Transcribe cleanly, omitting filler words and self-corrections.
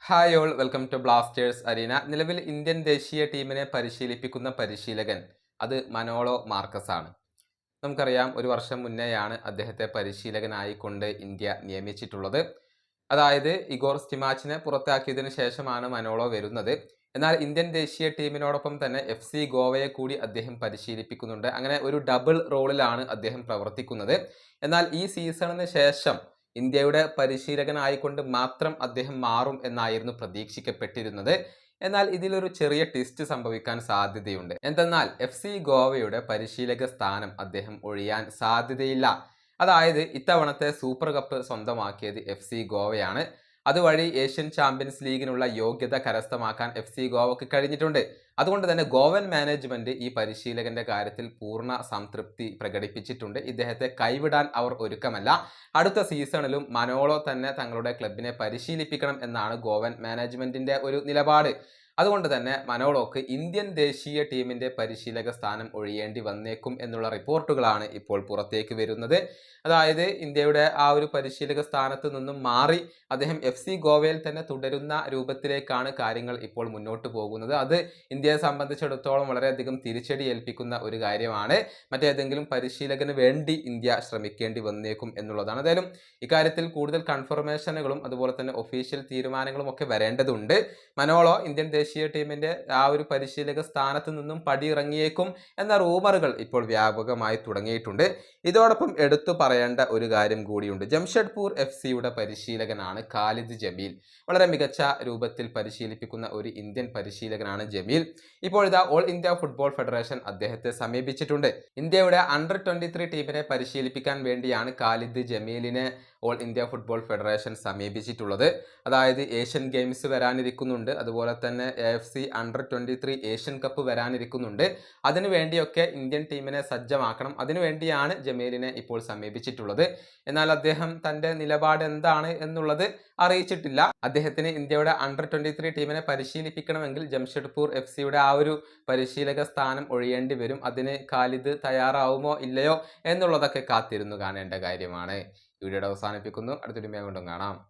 Hi all welcome to blasters arena. നിലവിൽ Indian ദേശീയ ടീമിനെ പരിശീലിപ്പിക്കുന്ന പരിശീലകൻ അത് മനോളോ മാർക്കസ് ആണ്. നമുക്കറിയാം, ഒരു വർഷം മുന്നേയാണ് അദ്ദേഹത്തെ പരിശീലകനായിക്കൊണ്ട് ഇന്ത്യ നിയമിച്ചിട്ടുള്ളത്. അതായത് ഇഗോർ സ്റ്റിമാച്ചിനെ പുറത്താക്കിയതിനു ശേഷമാണ് മനോളോ വരുന്നത്. എന്നാൽ ഇന്ത്യൻ ദേശീയ ടീമിനോടൊപ്പം തന്നെ FC ഗോവയെ കൂടി അദ്ദേഹം പരിശീലിപ്പിക്കുന്നുണ്ട്. അങ്ങനെ ഒരു ഡബിൾ റോളിലാണ് അദ്ദേഹം പ്രവർത്തിക്കുന്നത്. എന്നാൽ ഈ സീസണിന് ശേഷം ഇന്ത്യയുടെ പരിശീലകനായിക്കൊണ്ട് മാത്രം അദ്ദേഹം മാറും എന്നായിരുന്നു പ്രതീക്ഷിക്കപ്പെട്ടിരുന്നത്. എന്നാൽ ഇതിലൊരു ചെറിയ ട്വിസ്റ്റ് സംഭവിക്കാൻ സാധ്യതയുണ്ട്. എന്തെന്നാൽ FC ഗോവയുടെ പരിശീലക സ്ഥാനം അദ്ദേഹം ഒഴിയാൻ സാധ്യതയില്ല. അതായത് ഇത്തവണത്തെ സൂപ്പർ കപ്പ് സ്വന്തമാക്കിയത് FC ഗോവയാണ്. അതുവഴി ഏഷ്യൻ ചാമ്പ്യൻസ് ലീഗിനുള്ള യോഗ്യത കരസ്ഥമാക്കാൻ FC ഗോവയ്ക്ക് കഴിഞ്ഞിട്ടുണ്ട്. അതുകൊണ്ട് തന്നെ ഗോവൻ മാനേജ്മെന്റ് ഈ പരിശീലകന്റെ കാര്യത്തിൽ പൂർണ്ണ സംതൃപ്തി പ്രകടിപ്പിച്ചിട്ടുണ്ട്. ഇദ്ദേഹത്തെ കൈവിടാൻ അവർ ഒരുക്കമല്ല. അടുത്ത സീസണിലും മനോളോ തന്നെ തങ്ങളുടെ ക്ലബിനെ പരിശീലിപ്പിക്കണം എന്നാണ് ഗോവൻ മാനേജ്മെന്റിന്റെ ഒരു നിലപാട്. അതുകൊണ്ട് തന്നെ മനോളോക്ക് ഇന്ത്യൻ ദേശീയ ടീമിന്റെ പരിശീലക സ്ഥാനം ഒഴിയേണ്ടി വന്നേക്കും എന്നുള്ള റിപ്പോർട്ടുകളാണ് ഇപ്പോൾ പുറത്തേക്ക് വരുന്നത്. അതായത് ഇന്ത്യയുടെ ആ ഒരു പരിശീലക സ്ഥാനത്ത് നിന്നും മാറി അദ്ദേഹം FC ഗോവയിൽ തന്നെ തുടരുന്ന രൂപത്തിലേക്കാണ് കാര്യങ്ങൾ ഇപ്പോൾ മുന്നോട്ട് പോകുന്നത്. അത് ഇന്ത്യയെ സംബന്ധിച്ചിടത്തോളം വളരെയധികം തിരിച്ചടി ഏൽപ്പിക്കുന്ന ഒരു കാര്യമാണ്. മറ്റേതെങ്കിലും പരിശീലകന് വേണ്ടി ഇന്ത്യ ശ്രമിക്കേണ്ടി വന്നേക്കും എന്നുള്ളതാണ്. ഏതായാലും ഇക്കാര്യത്തിൽ കൂടുതൽ കൺഫർമേഷനുകളും അതുപോലെ തന്നെ ഒഫീഷ്യൽ തീരുമാനങ്ങളും ഒക്കെ വരേണ്ടതുണ്ട്. മനോളോ ഇന്ത്യൻ ദേശീയ ടീമിന്റെ ആ ഒരു പരിശീലക സ്ഥാനത്ത് നിന്നും പടിയിറങ്ങിയേക്കും എന്ന റൂമറുകൾ ഇപ്പോൾ വ്യാപകമായി തുടങ്ങിയിട്ടുണ്ട്. ഇതോടൊപ്പം എടുത്തു പറയേണ്ട ഒരു കാര്യം കൂടിയുണ്ട്. ജംഷഡ്പൂർ FCയുടെ പരിശീലകനാണ് ഖാലിദ് ജമീൽ. വളരെ മികച്ച രൂപത്തിൽ പരിശീലിപ്പിക്കുന്ന ഒരു ഇന്ത്യൻ പരിശീലകനാണ് ജമീൽ. ഇപ്പോഴിതാ ഓൾ ഇന്ത്യ ഫുട്ബോൾ ഫെഡറേഷൻ അദ്ദേഹത്തെ സമീപിച്ചിട്ടുണ്ട്. ഇന്ത്യയുടെ അണ്ടർ 23 ടീമിനെ പരിശീലിപ്പിക്കാൻ വേണ്ടിയാണ് ഖാലിദ് ജമീലിനെ ഓൾ ഇന്ത്യ ഫുട്ബോൾ ഫെഡറേഷൻ സമീപിച്ചിട്ടുള്ളത്. അതായത് ഏഷ്യൻ ഗെയിംസ് വരാനിരിക്കുന്നുണ്ട്, അതുപോലെ തന്നെ AFC അണ്ടർ 23 ഏഷ്യൻ കപ്പ് വരാനിരിക്കുന്നുണ്ട്. അതിനു വേണ്ടിയൊക്കെ ഇന്ത്യൻ ടീമിനെ സജ്ജമാക്കണം. അതിനുവേണ്ടിയാണ് ജമീലിനെ ഇപ്പോൾ സമീപിച്ചിട്ടുള്ളത്. എന്നാൽ അദ്ദേഹം തന്റെ നിലപാട് എന്താണ് എന്നുള്ളത് അറിയിച്ചിട്ടില്ല. അദ്ദേഹത്തിന് ഇന്ത്യയുടെ അണ്ടർ 23 ടീമിനെ പരിശീലിപ്പിക്കണമെങ്കിൽ ജംഷഡ്പൂർ FCയുടെ ആ ഒരു പരിശീലക സ്ഥാനം ഒഴിയേണ്ടി വരും. അതിന് ഖാലിദ് തയ്യാറാവുമോ ഇല്ലയോ എന്നുള്ളതൊക്കെ കാത്തിരുന്നു കാണേണ്ട കാര്യമാണ്. വീഡിയോയുടെ അവസാനിപ്പിക്കുന്നു. അടുത്തൊരു വീഡിയോ കൊണ്ടും കാണാം.